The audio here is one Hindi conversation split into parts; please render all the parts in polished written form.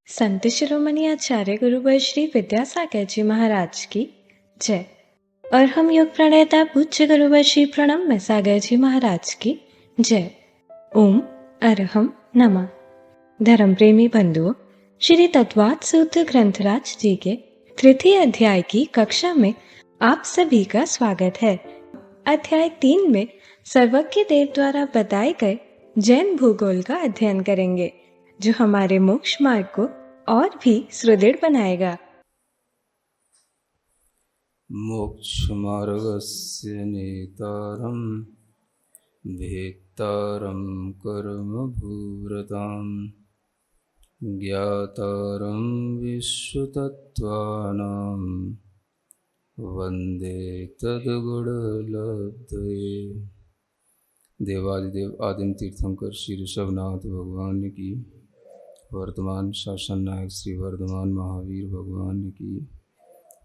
संत शिरोमणि आचार्य गुरुवर श्री विद्यासागर जी महाराज की जय। और हम योग प्रणेता पूज्य गुरुवर श्री प्रणम सागर जी महाराज की जय। ओम अरहम नमः। धर्म प्रेमी बंधुओं, श्री तत्वात् सूत्र ग्रंथराज जी के तृतीय अध्याय की कक्षा में आप सभी का स्वागत है। अध्याय 3 में सर्वज्ञ देव द्वारा बताए गए जैन भूगोल का अध्ययन करेंगे, जो हमारे मोक्ष मार्ग को और भी सुदृढ़ बनाएगा। मोक्ष मार्गस्य नेतारं भेत्तारं कर्मभूरतां ज्ञातारं विश्वतत्त्वानां वन्दे तद्गुणलब्धये। देवादिदेव आदिम तीर्थंकर श्री ऋषभनाथ भगवान की, वर्तमान शासन नायक श्री वर्धमान महावीर भगवान की,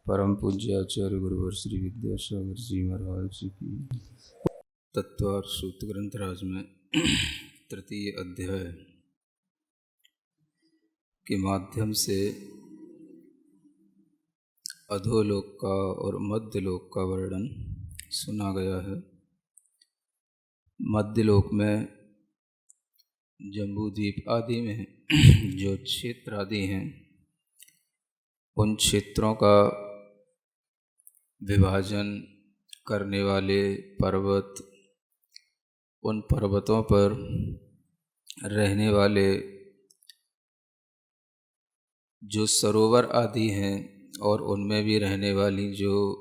परम पूज्य आचार्य गुरुवर श्री विद्यासागर जी महाराज की। तत्वार्थ सूत्र ग्रंथराज में तृतीय अध्याय के माध्यम से अधोलोक का और मध्यलोक का वर्णन सुना गया है। मध्यलोक में जम्बूद्वीप आदि में जो क्षेत्र आदि हैं, उन क्षेत्रों का विभाजन करने वाले पर्वत, उन पर्वतों पर रहने वाले जो सरोवर आदि हैं, और उनमें भी रहने वाली जो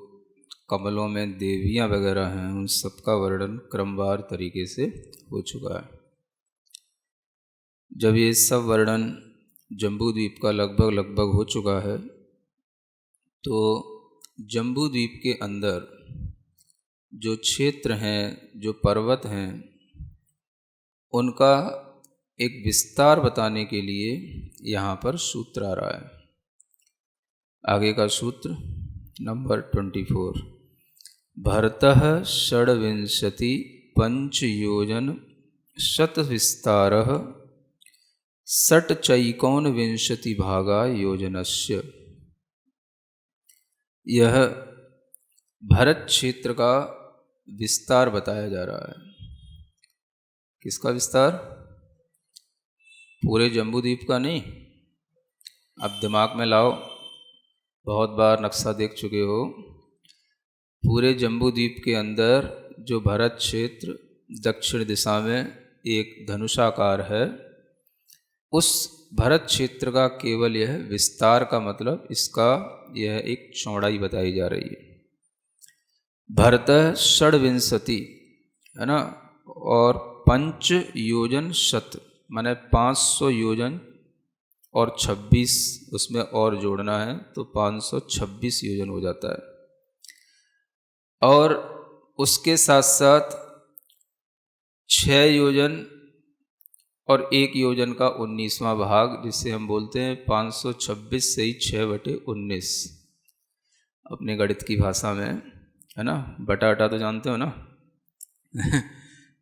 कमलों में देवियाँ वगैरह हैं, उन सब का वर्णन क्रमवार तरीके से हो चुका है। जब ये सब वर्णन जम्बूद्वीप का लगभग हो चुका है, तो जम्बूद्वीप के अंदर जो क्षेत्र हैं, जो पर्वत हैं, उनका एक विस्तार बताने के लिए यहाँ पर सूत्र आ रहा है। आगे का सूत्र नंबर 24। भरतः षड्विंशति पंचयोजन शतविस्तारः षट्चैकोनविंशति भागा योजनस्य। यह भरत क्षेत्र का विस्तार बताया जा रहा है। किसका विस्तार? पूरे जम्बूद्वीप का नहीं। अब दिमाग में लाओ, बहुत बार नक्शा देख चुके हो। पूरे जम्बूद्वीप के अंदर जो भरत क्षेत्र दक्षिण दिशा में एक धनुषाकार है, उस भरत क्षेत्र का केवल यह विस्तार का मतलब, इसका यह एक चौड़ाई बताई जा रही है। भरत षड्विंशति है ना, और पंच योजन शत माने 500 योजन, और 26 उसमें और जोड़ना है तो 526 योजन हो जाता है। और उसके साथ साथ 6 योजन और 1 योजन का 19वां भाग, जिसे हम बोलते हैं 526 से ही 6/19 अपने गणित की भाषा में, है ना। बटा अटा तो जानते हो ना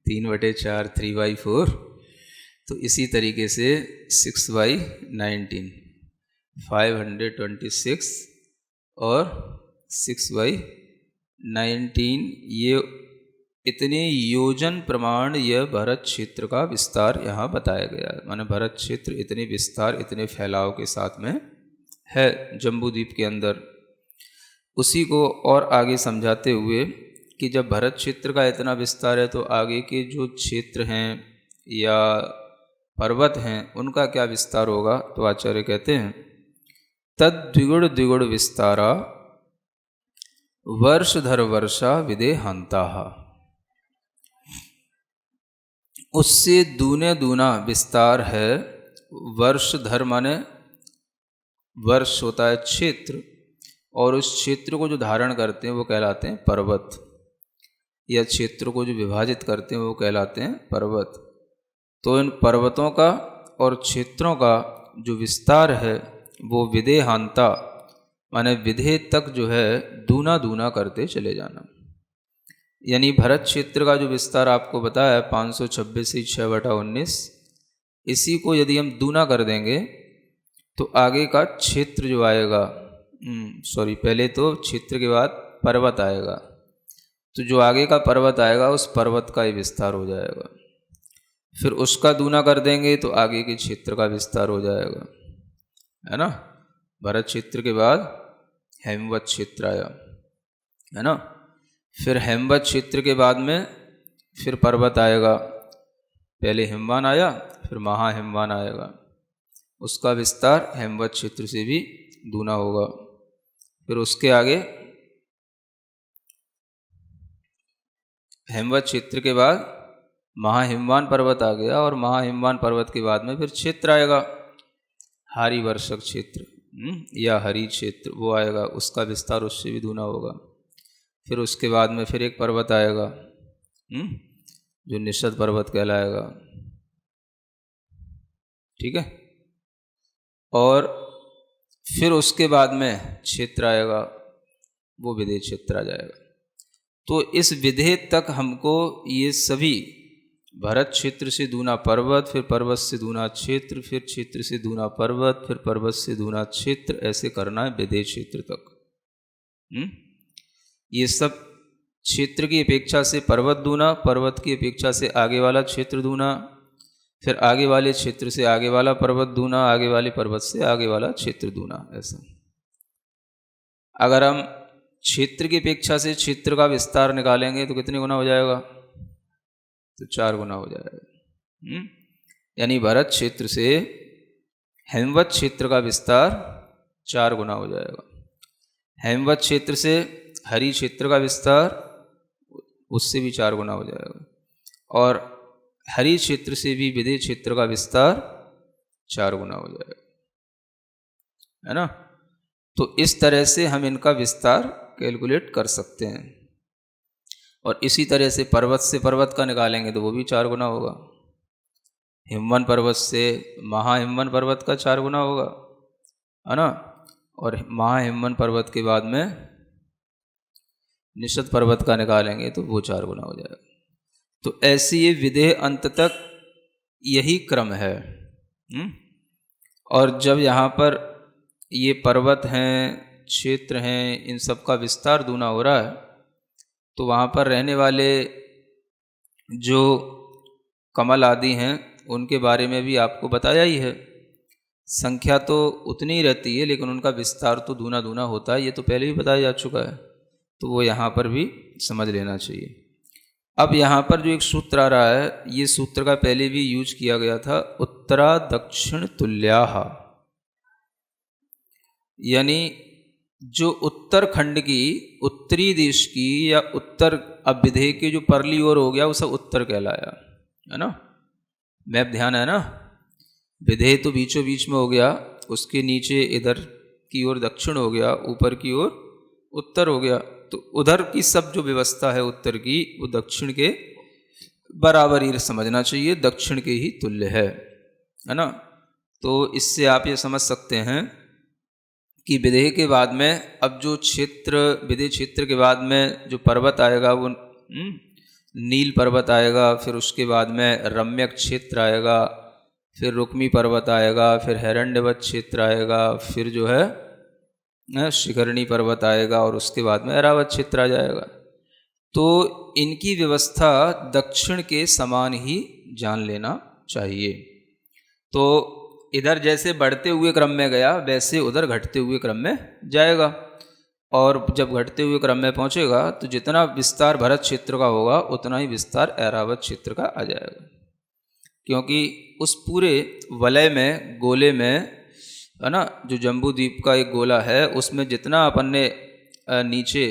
3/4 3/4। तो इसी तरीके से 6/19 526 और 6/19, ये इतने योजन प्रमाण यह भरत क्षेत्र का विस्तार यहाँ बताया गया है। माने भरत क्षेत्र इतने विस्तार, इतने फैलाव के साथ में है जम्बूद्वीप के अंदर। उसी को और आगे समझाते हुए कि जब भरत क्षेत्र का इतना विस्तार है, तो आगे के जो क्षेत्र हैं या पर्वत हैं, उनका क्या विस्तार होगा। तो आचार्य कहते हैं, तद द्विगुण विस्तारा वर्षधर वर्षा विदेहांता। उससे दूने दूना विस्तार है। वर्षधर माने वर्ष होता है क्षेत्र, और उस क्षेत्र को जो धारण करते हैं वो कहलाते हैं पर्वत, या क्षेत्र को जो विभाजित करते हैं वो कहलाते हैं पर्वत। तो इन पर्वतों का और क्षेत्रों का जो विस्तार है वो विदेहांता माने विधेय तक जो है दूना दूना करते चले जाना। यानी भरत क्षेत्र का जो विस्तार आपको बताया 526 से 6/19, इसी को यदि हम दूना कर देंगे तो आगे का क्षेत्र जो आएगा, पहले तो क्षेत्र के बाद पर्वत आएगा, तो जो आगे का पर्वत आएगा उस पर्वत का ही विस्तार हो जाएगा। फिर उसका दूना कर देंगे तो आगे के क्षेत्र का विस्तार हो जाएगा, है ना। भरत क्षेत्र के बाद हेमवत क्षेत्र आया, है ना। फिर हेमवत क्षेत्र के बाद में फिर पर्वत आएगा, पहले हिमवान आया फिर महाहिमवान आएगा, उसका विस्तार हेमवत क्षेत्र से भी दूना होगा। फिर उसके आगे हेमवत क्षेत्र के बाद महाहिमवान पर्वत आ गया, और महाहिमवान पर्वत के बाद में फिर क्षेत्र आएगा, हारी वर्षक क्षेत्र या हरी क्षेत्र, वो आएगा, उसका विस्तार उससे भी दूना होगा। फिर उसके बाद में फिर एक पर्वत आएगा जो निषद पर्वत कहलाएगा, ठीक है। और फिर उसके बाद में क्षेत्र आएगा, वो विदेह क्षेत्र आ जाएगा। तो इस विदेह तक हमको ये सभी भरत क्षेत्र से दूना पर्वत, फिर पर्वत से दूना क्षेत्र, फिर क्षेत्र से दूना पर्वत, फिर पर्वत से दूना क्षेत्र, ऐसे करना है विदेह क्षेत्र तक। ये सब क्षेत्र की अपेक्षा से पर्वत दूना, पर्वत की अपेक्षा से आगे वाला क्षेत्र दूना, फिर आगे वाले क्षेत्र से आगे वाला पर्वत दूना, आगे वाले पर्वत से आगे वाला क्षेत्र दूना, ऐसा। अगर हम क्षेत्र की अपेक्षा से क्षेत्र का विस्तार निकालेंगे तो कितने गुना हो जाएगा? तो 4 गुना हो जाएगा। यानी भरत क्षेत्र से हेमवत क्षेत्र का विस्तार 4 गुना हो जाएगा। हेमवत क्षेत्र से हरि क्षेत्र का विस्तार उससे भी 4 गुना हो जाएगा, और हरि क्षेत्र से भी विदेह क्षेत्र का विस्तार 4 गुना हो जाएगा, है ना। तो इस तरह से हम इनका विस्तार कैलकुलेट कर सकते हैं। और इसी तरह से पर्वत का निकालेंगे तो वो भी 4 गुना होगा। हिमवन पर्वत से महाहिमवन पर्वत का 4 गुना होगा, है ना। और महाहिमवन पर्वत के बाद में निषद पर्वत का निकालेंगे तो वो 4 गुना हो जाएगा। तो ऐसी ये विदेह अंत तक यही क्रम है। और जब यहाँ पर ये पर्वत हैं, क्षेत्र हैं, इन सब का विस्तार दूना हो रहा है, तो वहाँ पर रहने वाले जो कमल आदि हैं उनके बारे में भी आपको बताया ही है। संख्या तो उतनी ही रहती है, लेकिन उनका विस्तार तो दूना दूना होता है, ये तो पहले भी बताया जा चुका है, तो वो यहाँ पर भी समझ लेना चाहिए। अब यहाँ पर जो एक सूत्र आ रहा है, ये सूत्र का पहले भी यूज किया गया था, उत्तरा दक्षिण तुल्याः। यानी जो उत्तरखंड की, उत्तरी देश की या उत्तर, अब विदेह के जो परली ओर हो गया वो सब उत्तर कहलाया, है ना। मैप ध्यान है ना। विदेह तो बीचों बीच में हो गया, उसके नीचे इधर की ओर दक्षिण हो गया, ऊपर की ओर उत्तर हो गया। तो उधर की सब जो व्यवस्था है उत्तर की, वो दक्षिण के बराबर ही समझना चाहिए, दक्षिण के ही तुल्य है ना। तो इससे आप ये समझ सकते हैं कि विदेह के बाद में अब जो क्षेत्र, विदेह क्षेत्र के बाद में जो पर्वत आएगा वो नील पर्वत आएगा, फिर उसके बाद में रम्यक क्षेत्र आएगा, फिर रुक्मी पर्वत आएगा, फिर हिरण्यवत क्षेत्र आएगा, फिर जो है शिखरणी पर्वत आएगा, और उसके बाद में ऐरावत क्षेत्र आ जाएगा। तो इनकी व्यवस्था दक्षिण के समान ही जान लेना चाहिए। तो इधर जैसे बढ़ते हुए क्रम में गया, वैसे उधर घटते हुए क्रम में जाएगा, और जब घटते हुए क्रम में पहुंचेगा तो जितना विस्तार भरत क्षेत्र का होगा उतना ही विस्तार ऐरावत क्षेत्र का आ जाएगा। क्योंकि उस पूरे वलय में, गोले में, है ना, जो जम्बू द्वीप का एक गोला है, उसमें जितना अपन ने नीचे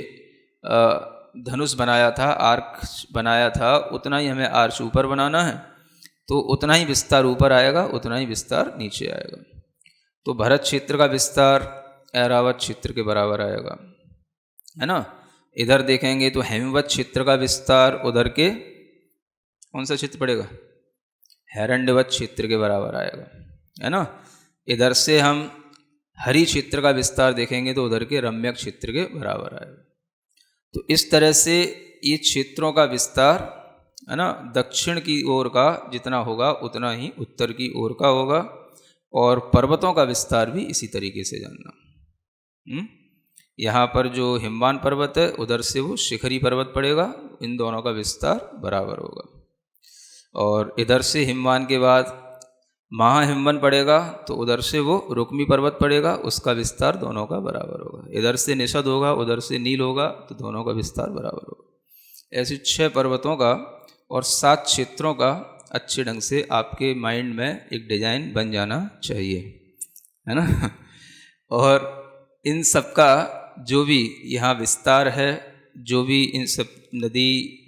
धनुष बनाया था, आर्क बनाया था, उतना ही हमें आर्च ऊपर बनाना है। तो उतना ही विस्तार ऊपर आएगा, उतना ही विस्तार नीचे आएगा। तो भरत क्षेत्र का विस्तार ऐरावत क्षेत्र के बराबर आएगा, है ना। इधर देखेंगे तो हेमवत क्षेत्र का विस्तार उधर के कौन सा क्षेत्र पड़ेगा? हिरण्यवत क्षेत्र के बराबर आएगा, है ना। इधर से हम हरि क्षेत्र का विस्तार देखेंगे तो उधर के रम्यक क्षेत्र के बराबर आएगा। तो इस तरह से ये क्षेत्रों का विस्तार, है ना, दक्षिण की ओर का जितना होगा उतना ही उत्तर की ओर का होगा, और पर्वतों का विस्तार भी इसी तरीके से जानना। यहाँ पर जो हिमवान पर्वत है उधर से वो शिखरी पर्वत पड़ेगा, इन दोनों का विस्तार बराबर होगा। और इधर से हिमवान के बाद महाहिमवन पड़ेगा तो उधर से वो रुक्मी पर्वत पड़ेगा, उसका विस्तार दोनों का बराबर होगा। इधर से निषद होगा, उधर से नील होगा, तो दोनों का विस्तार बराबर होगा। ऐसे 6 पर्वतों का और 7 क्षेत्रों का अच्छे ढंग से आपके माइंड में एक डिजाइन बन जाना चाहिए, है ना। और इन सब का जो भी यहाँ विस्तार है, जो भी इन सब नदी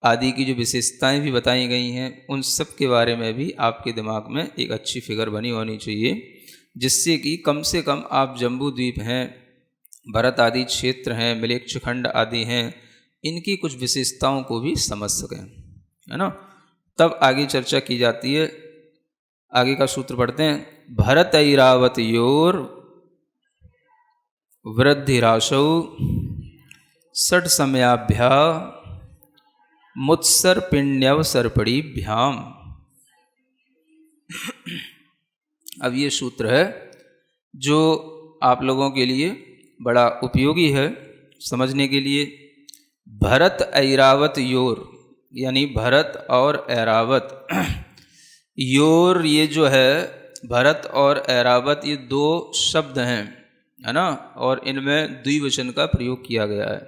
आदि की जो विशेषताएं भी बताई गई हैं, उन सब के बारे में भी आपके दिमाग में एक अच्छी फिगर बनी होनी चाहिए, जिससे कि कम से कम आप जम्बू द्वीप हैं, भरत आदि क्षेत्र हैं, मिलेच्छ खंड आदि हैं, इनकी कुछ विशेषताओं को भी समझ सकें, है ना। तब आगे चर्चा की जाती है। आगे का सूत्र पढ़ते हैं। भरत ऐरावत योर वृद्धिराशौ षट समयाभ्या मुत्सर्पिण्यवसर्पणीभ्याम। अब ये सूत्र है जो आप लोगों के लिए बड़ा उपयोगी है समझने के लिए। भरत ऐरावत योर, यानी भरत और ऐरावत। योर ये जो है भरत और ऐरावत, ये 2 शब्द हैं, है ना, और इनमें द्विवचन का प्रयोग किया गया है।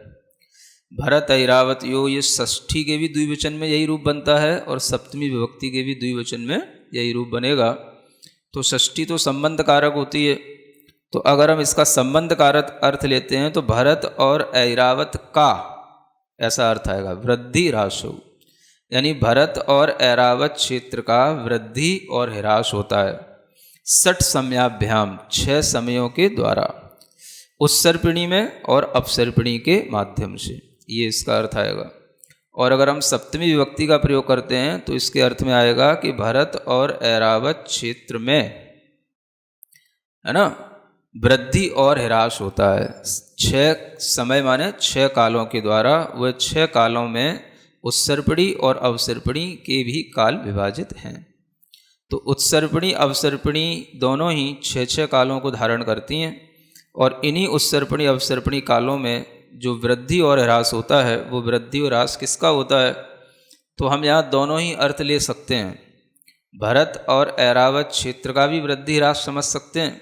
भरत ऐरावत यो, ये षष्ठी के भी द्विवचन में यही रूप बनता है और सप्तमी विभक्ति के भी द्विवचन में यही रूप बनेगा। तो षष्ठी तो संबंध कारक होती है, तो अगर हम इसका संबंध कारक अर्थ लेते हैं तो भरत और ऐरावत का ऐसा अर्थ आएगा, वृद्धि ह्रासो, यानी भरत और ऐरावत क्षेत्र का वृद्धि और ह्रास होता है। षट समयाभ्याम, 6 समयों के द्वारा, उत्सर्पिणी में और अपसर्पिणी के माध्यम से, ये इसका अर्थ आएगा। और अगर हम सप्तमी विभक्ति का प्रयोग करते हैं तो इसके अर्थ में आएगा कि भरत और ऐरावत क्षेत्र में, है ना, वृद्धि और ह्रास होता है। 6 समय माने 6 कालों के द्वारा, वह 6 कालों में उत्सर्पिणी और अवसर्पिणी के भी काल विभाजित हैं। तो उत्सर्पिणी अवसर्पिणी दोनों ही 6 कालों को धारण करती हैं, और इन्हीं उत्सर्पिणी अवसर्पिणी कालों में जो वृद्धि और ह्रास होता है, वो वृद्धि और ह्रास किसका होता है? तो हम यहाँ दोनों ही अर्थ ले सकते हैं। भरत और ऐरावत क्षेत्र का भी वृद्धि ह्रास समझ सकते हैं,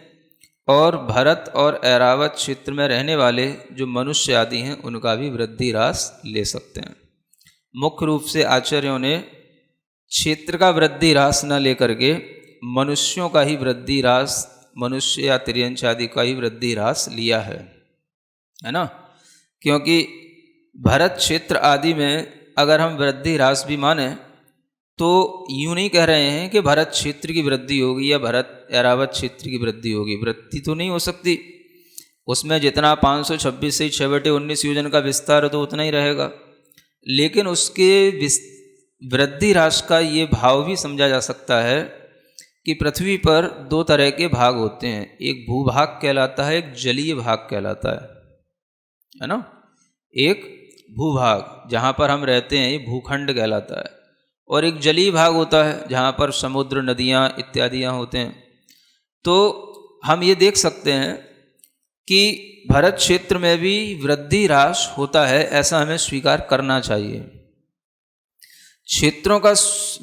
और भरत और ऐरावत क्षेत्र में रहने वाले जो मनुष्य आदि हैं उनका भी वृद्धि ह्रास ले सकते हैं। मुख्य रूप से आचार्यों ने क्षेत्र का वृद्धि ह्रास न लेकर के मनुष्यों का ही वृद्धि ह्रास, मनुष्य या तिर्यंच आदि का ही वृद्धि ह्रास लिया है ना। क्योंकि भरत क्षेत्र आदि में अगर हम वृद्धि ह्रास भी माने तो यूँ नहीं कह रहे हैं कि भरत क्षेत्र की वृद्धि होगी या भरत ऐरावत क्षेत्र की वृद्धि होगी। वृद्धि तो नहीं हो सकती, उसमें जितना 526 से 6/19 योजन का विस्तार है तो उतना ही रहेगा। लेकिन उसके वृद्धि ह्रास का ये भाव भी समझा जा सकता है कि पृथ्वी पर 2 तरह के भाग होते हैं, एक भूभाग कहलाता है, एक जलीय भाग कहलाता है ना। एक भूभाग जहाँ पर हम रहते हैं ये भूखंड कहलाता है, और एक जलीय भाग होता है जहाँ पर समुद्र, नदियाँ इत्यादियाँ होते हैं। तो हम ये देख सकते हैं कि भरत क्षेत्र में भी वृद्धि ह्रास होता है, ऐसा हमें स्वीकार करना चाहिए। क्षेत्रों का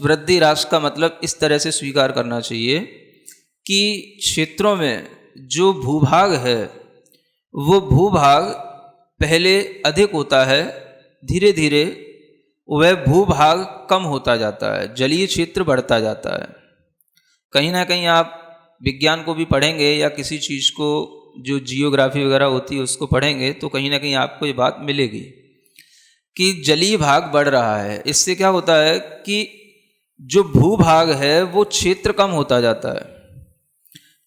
वृद्धि ह्रास का मतलब इस तरह से स्वीकार करना चाहिए कि क्षेत्रों में जो भूभाग है वो भूभाग पहले अधिक होता है, धीरे धीरे वह भूभाग कम होता जाता है, जलीय क्षेत्र बढ़ता जाता है। कहीं ना कहीं आप विज्ञान को भी पढ़ेंगे या किसी चीज़ को जो जियोग्राफी वगैरह होती है उसको पढ़ेंगे तो कहीं ना कहीं आपको ये बात मिलेगी कि जलीय भाग बढ़ रहा है। इससे क्या होता है कि जो भूभाग है वो क्षेत्र कम होता जाता है।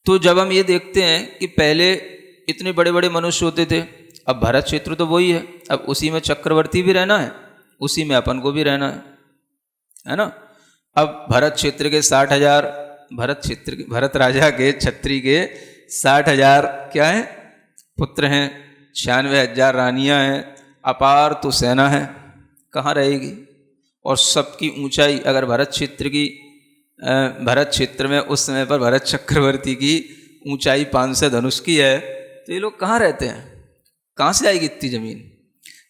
तो जब हम ये देखते हैं कि पहले इतने बड़े बड़े मनुष्य होते थे, अब भरत क्षेत्र तो वही है, अब उसी में चक्रवर्ती भी रहना है, उसी में अपन को भी रहना है ना। अब भरत क्षेत्र के 60,000 भरत राजा के छत्री के 60,000 क्या है पुत्र हैं, 96,000 रानियां हैं, अपार तो सेना है, कहाँ रहेगी। और सबकी ऊंचाई अगर भरत क्षेत्र की भरत क्षेत्र में उस समय पर भरत चक्रवर्ती की ऊंचाई 500 धनुष की है, तो ये लोग कहाँ रहते हैं, कहाँ से आएगी इतनी ज़मीन?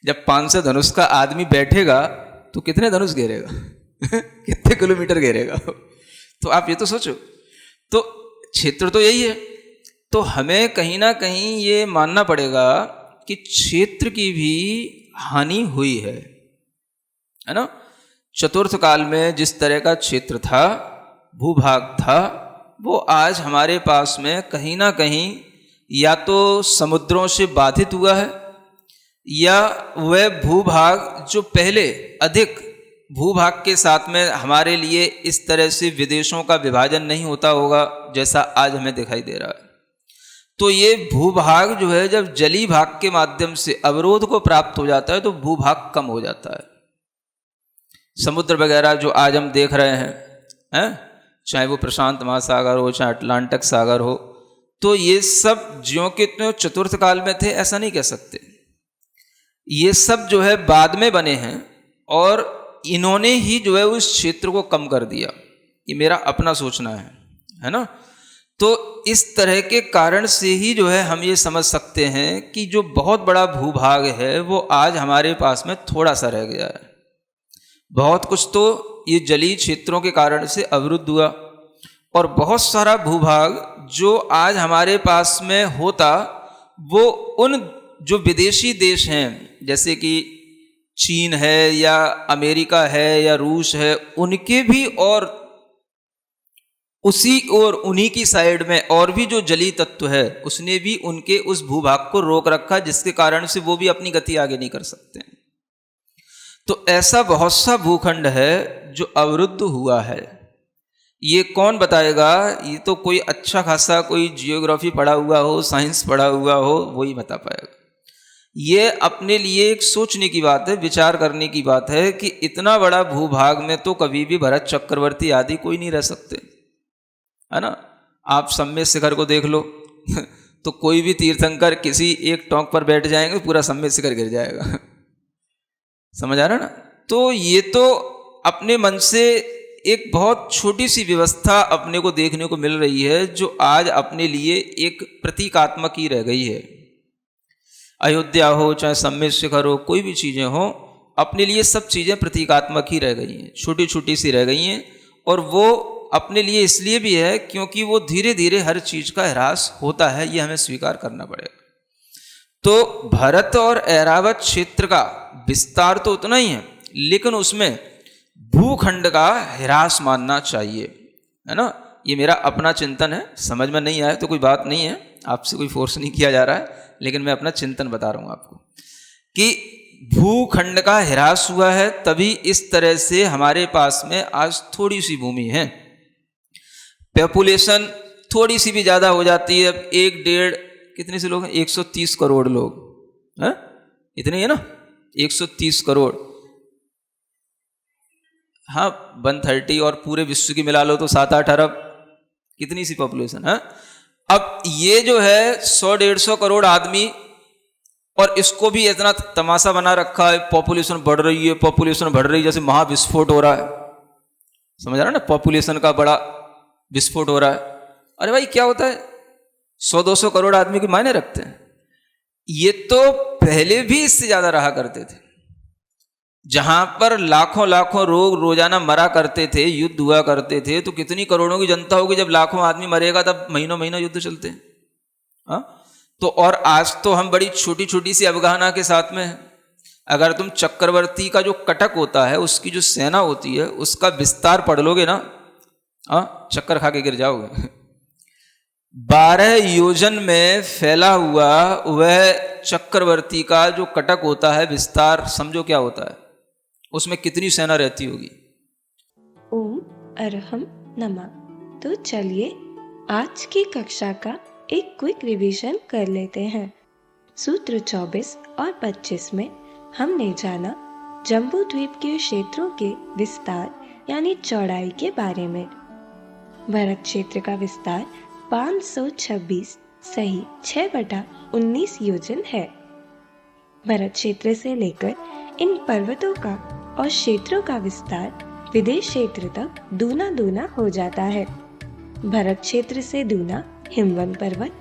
जब 500 धनुष का आदमी बैठेगा तो कितने धनुष घेरेगा कितने किलोमीटर घेरेगा? तो आप ये तो सोचो। तो क्षेत्र तो यही है। तो हमें कहीं ना कहीं ये मानना पड़ेगा कि क्षेत्र की भी हानि हुई है ना। चतुर्थ काल में जिस तरह का क्षेत्र था, भूभाग था, वो आज हमारे पास में कहीं ना कहीं या तो समुद्रों से बाधित हुआ है, या वह भूभाग जो पहले अधिक भूभाग के साथ में हमारे लिए इस तरह से विदेशों का विभाजन नहीं होता होगा जैसा आज हमें दिखाई दे रहा है। तो ये भूभाग जो है जब जली भाग के माध्यम से अवरोध को प्राप्त हो जाता है तो भूभाग कम हो जाता है। समुद्र वगैरह जो आज हम देख रहे हैं, चाहे वो प्रशांत महासागर हो, चाहे अटलांटिक सागर हो, तो ये सब ज्यों के त्यों चतुर्थ काल में थे ऐसा नहीं कह सकते। ये सब जो है बाद में बने हैं और इन्होंने ही जो है उस क्षेत्र को कम कर दिया। ये मेरा अपना सोचना है ना। तो इस तरह के कारण से ही जो है हम ये समझ सकते हैं कि जो बहुत बड़ा भूभाग है वो आज हमारे पास में थोड़ा सा रह गया है। बहुत कुछ तो ये जलीय क्षेत्रों के कारण से अवरुद्ध हुआ, और बहुत सारा भूभाग जो आज हमारे पास में होता वो उन जो विदेशी देश हैं जैसे कि चीन है या अमेरिका है या रूस है, उनके भी और उसी और उन्हीं की साइड में और भी जो जलीय तत्व है उसने भी उनके उस भूभाग को रोक रखा, जिसके कारण से वो भी अपनी गति आगे नहीं कर सकते। तो ऐसा बहुत सा भूखंड है जो अवरुद्ध हुआ है। ये कौन बताएगा? ये तो कोई अच्छा खासा कोई जियोग्राफी पढ़ा हुआ हो, साइंस पढ़ा हुआ हो, वही बता पाएगा। ये अपने लिए एक सोचने की बात है, विचार करने की बात है कि इतना बड़ा भूभाग में तो कभी भी भरत चक्रवर्ती आदि कोई नहीं रह सकते, है ना। आप सम्मेद शिखर को देख लो तो कोई भी तीर्थंकर किसी एक टोंक पर बैठ जाएंगे, पूरा सम्मेद शिखर गिर जाएगा। समझ आ रहा ना। तो ये तो अपने मन से एक बहुत छोटी सी व्यवस्था अपने को देखने को मिल रही है जो आज अपने लिए एक प्रतीकात्मक ही रह गई है। अयोध्या हो चाहे सम्मेद शिखर हो, कोई भी चीज़ें हो, अपने लिए सब चीज़ें प्रतीकात्मक ही रह गई हैं, छोटी छोटी सी रह गई हैं। और वो अपने लिए इसलिए भी है क्योंकि वो धीरे धीरे हर चीज़ का ह्रास होता है, ये हमें स्वीकार करना पड़ेगा। तो भारत और ऐरावत क्षेत्र का विस्तार तो उतना ही है, लेकिन उसमें भूखंड का ह्रास मानना चाहिए, है ना। ये मेरा अपना चिंतन है, समझ में नहीं आया तो कोई बात नहीं है, आपसे कोई फोर्स नहीं किया जा रहा है, लेकिन मैं अपना चिंतन बता रहा हूँ आपको कि भूखंड का ह्रास हुआ है, तभी इस तरह से हमारे पास में आज थोड़ी सी भूमि है। पॉपुलेशन थोड़ी सी भी ज़्यादा हो जाती है, 1-1.5 कितने से लोग हैं, 130 करोड़ लोग हैं, इतने ही है ना, 130 करोड़। हाँ 130 और पूरे विश्व की मिला लो तो 7-8 अरब, कितनी सी पॉपुलेशन है। अब ये जो है 100-150 करोड़ आदमी, और इसको भी इतना तमाशा बना रखा है, पॉपुलेशन बढ़ रही है, पॉपुलेशन बढ़ रही है, जैसे महाविस्फोट हो रहा है। समझ रहा ना, पॉपुलेशन का बड़ा विस्फोट हो रहा है। अरे भाई क्या होता है, 100-200 करोड़ आदमी के मायने रखते हैं। ये तो पहले भी इससे ज्यादा रहा करते थे, जहां पर लाखों लाखों लोग रोजाना मरा करते थे, युद्ध हुआ करते थे। तो कितनी करोड़ों की जनता होगी, जब लाखों आदमी मरेगा तब महीनों महीनों युद्ध चलते हैं। हाँ तो और आज तो हम बड़ी छोटी छोटी सी अफगाना के साथ में हैं। अगर तुम चक्रवर्ती का जो कटक होता है, उसकी जो सेना होती है, उसका विस्तार पढ़ लोगे ना, चक्कर खा के गिर जाओगे। 12 योजन में फैला हुआ वह चक्रवर्ती का जो कटक होता है, विस्तार समझो क्या होता है, उसमें कितनी सेना रहती होगी। ओम अरहम नमः। तो चलिए आज की कक्षा का एक क्विक रिवीजन कर लेते हैं। सूत्र 24 और 25 में हमने जाना जम्बू द्वीप के क्षेत्रों के विस्तार यानी चौड़ाई के बारे में। भरत क्षेत्र का विस्तार 526 सही 6/19 योजन है। भरत क्षेत्र से लेकर इन पर्वतों का और क्षेत्रों का विस्तार विदेश क्षेत्र तक दूना दूना हो जाता है। भरत क्षेत्र से दूना हिमवंत पर्वत,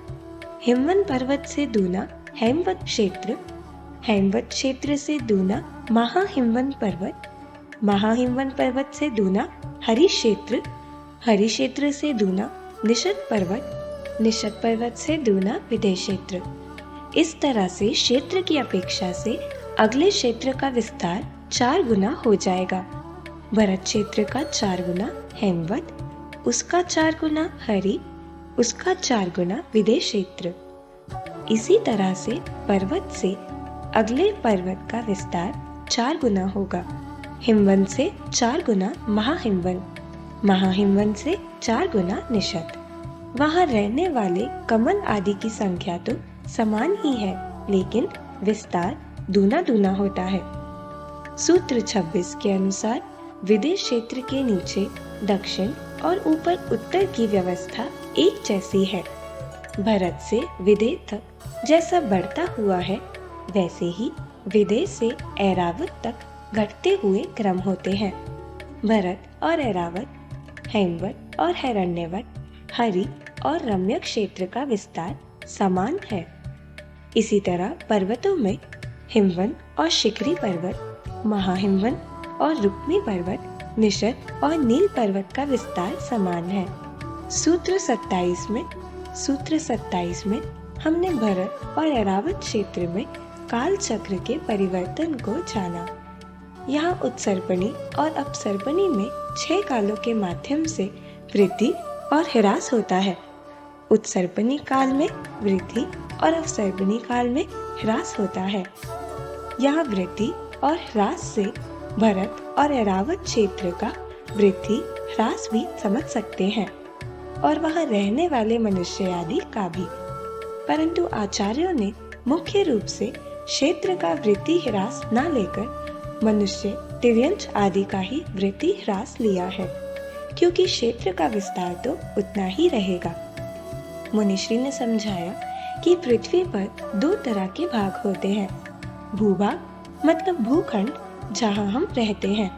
हिमवंत पर्वत से दूना हेमवत क्षेत्र, हेमवत क्षेत्र से दूना महाहिमवंत पर्वत, महाहिमवंत पर्वत से दूना हरि क्षेत्र, हरि क्षेत्र से दूना निषद पर्वत, निषद पर्वत से दूना विदेश क्षेत्र। इस तरह से क्षेत्र की अपेक्षा से अगले क्षेत्र का विस्तार 4 गुना हो जाएगा। भरत क्षेत्र का 4 गुना हेमवत, उसका 4 गुना हरि, उसका 4 गुना विदेश क्षेत्र। इसी तरह से पर्वत से अगले पर्वत का विस्तार 4 गुना होगा। हिमवंत से 4 गुना महाहिमवंत, महाहिमवंत से 4 गुना निषद। वहाँ रहने वाले कमल आदि की संख्या तो समान ही है, लेकिन विस्तार दूना दूना होता है। सूत्र 26 के अनुसार विदेश क्षेत्र के नीचे दक्षिण और ऊपर उत्तर की व्यवस्था एक जैसी है। भरत से विदेह तक जैसा बढ़ता हुआ है, वैसे ही विदेह से ऐरावत तक घटते हुए क्रम होते हैं। भरत और ऐरावत, हेमवत और हिरण्यवत, हरि और रम्य क्षेत्र का विस्तार समान है। इसी तरह पर्वतों में हिमवंत और शिखरी पर्वत, महाहिमवंत और रुक्मी पर्वत, निषद और नील पर्वत का विस्तार समान है। सूत्र 27 में हमने भरत और ऐरावत क्षेत्र में काल चक्र के परिवर्तन को जाना। यहाँ उत्सर्पणी और अपसर्पणी में 6 कालों के माध्यम से वृद्धि और ह्रास होता है। उत्सर्पणी काल में वृद्धि और अपसर्पणी काल में ह्रास होता है। यहाँ वृद्धि और ह्रास से भरत और ऐरावत क्षेत्र का वृद्धि ह्रास भी समझ सकते हैं, और वहाँ रहने वाले मनुष्य आदि का भी। परंतु आचार्यों ने मुख्य रूप से क्षेत्र का वृद्धि ह्रास न लेकर मनुष्य, तिर्यंच आदि का ही वृद्धि ह्रास लिया है, क्योंकि क्षेत्र का विस्तार तो उतना ही रहेगा। मुनिश्री ने समझाया कि पृथ्वी पर 2 तरह के भाग होते हैं। भूभाग मतलब भूखंड जहाँ हम रहते हैं,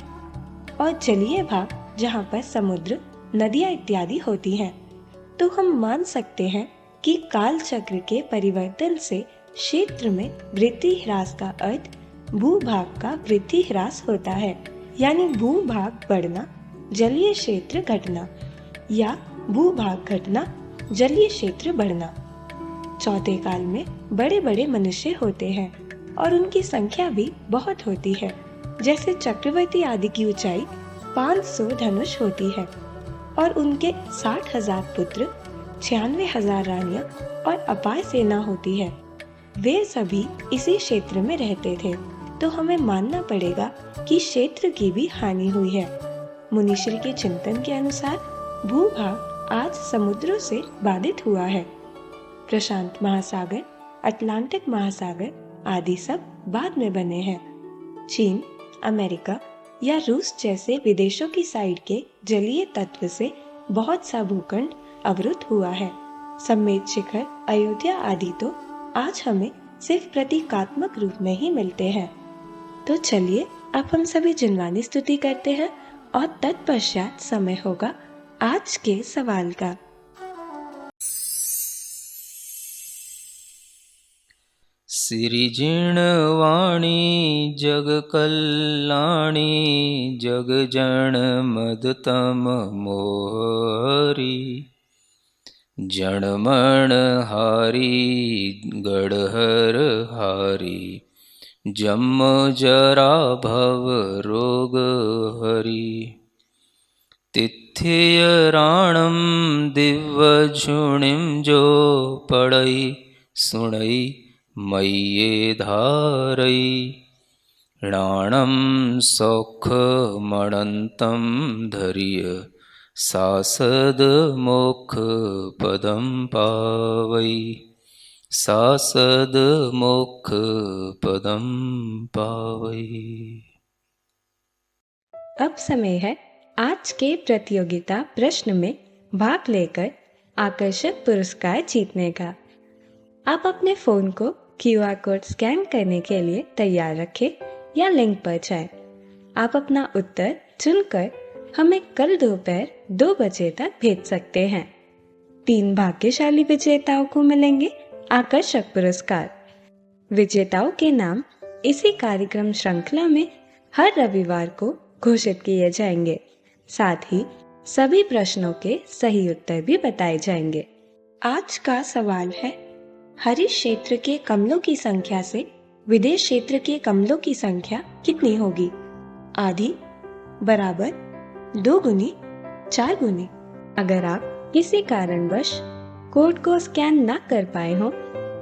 और जलीय भाग जहाँ पर समुद्र, नदियाँ इत्यादि होती हैं। तो हम मान सकते हैं कि काल चक्र के परिवर्तन से क्षेत्र में वृद्धि ह्रास का अर्थ भूभाग का वृद्धि ह्रास होता है, यानी भूभाग बढ़ना, जलीय क्षेत्र घटना, या भूभाग घटना, जलीय क्षेत्र बढ़ना। चौथे काल में बड़े बड़े मनुष्य होते हैं और उनकी संख्या भी बहुत होती है। जैसे चक्रवर्ती आदि की ऊंचाई 500 धनुष होती है, और उनके 60,000 पुत्र, 96,000 रानियां और अपार सेना होती है। वे सभी इसी क्षेत्र में रहते थे, तो हमें मानना पड़ेगा कि क्षेत्र की भी हानि हुई है। मुनिश्री के चिंतन के अनुसार भूभाग आज समुद्रों से बाधित हुआ है। प्रशांत महासागर, अटलांटिक महासागर आदि सब बाद में बने हैं। चीन, अमेरिका या रूस जैसे विदेशों की साइड के जलीय तत्व से बहुत सा भूखंड अवरुद्ध हुआ है। समेत शिखर, अयोध्या आदि तो आज हमें सिर्फ प्रतीकात्मक रूप में ही मिलते हैं। तो चलिए अब हम सभी जिनवानी स्तुति करते हैं, और तत्पश्चात समय होगा आज के सवाल का। सिरिजिणवाणी जग कल्याणी जग जन मदतम मोहरी जनमण हारी गढ़हर हारी जम जरा भव रोग हरी तिथ्य राणम दिव्य झुणिम जो पड़ई सुणई मय्ये धारई राणम सौख मणंतम धर्य सासद मोक्ष पदम पावई सासद मोक्ष पदम पावई। अब समय है आज के प्रतियोगिता प्रश्न में भाग लेकर आकर्षक पुरस्कार जीतने का। आप अपने फोन को QR कोड स्कैन करने के लिए तैयार रखें या लिंक पर जाएं। आप अपना उत्तर चुनकर हमें कल दोपहर 2 बजे तक भेज सकते हैं। 3 भाग्यशाली विजेताओं को मिलेंगे आकर्षक पुरस्कार। विजेताओं के नाम इसी कार्यक्रम श्रृंखला में हर रविवार को घोषित किए जाएंगे। साथ ही सभी प्रश्नों के सही उत्तर भी बताए जाएंगे। आज का सवाल है, हरित क्षेत्र के कमलों की संख्या से विदेश क्षेत्र के कमलों की संख्या कितनी होगी? आधी, बराबर, 2 गुनी, 4 गुनी। अगर आप किसी कारणवश कोड को स्कैन ना कर पाए हो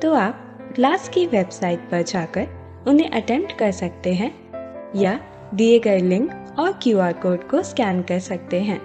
तो आप क्लास की वेबसाइट पर जाकर उन्हें अटेम्प्ट कर सकते हैं या दिए गए लिंक और QR कोड को स्कैन कर सकते हैं।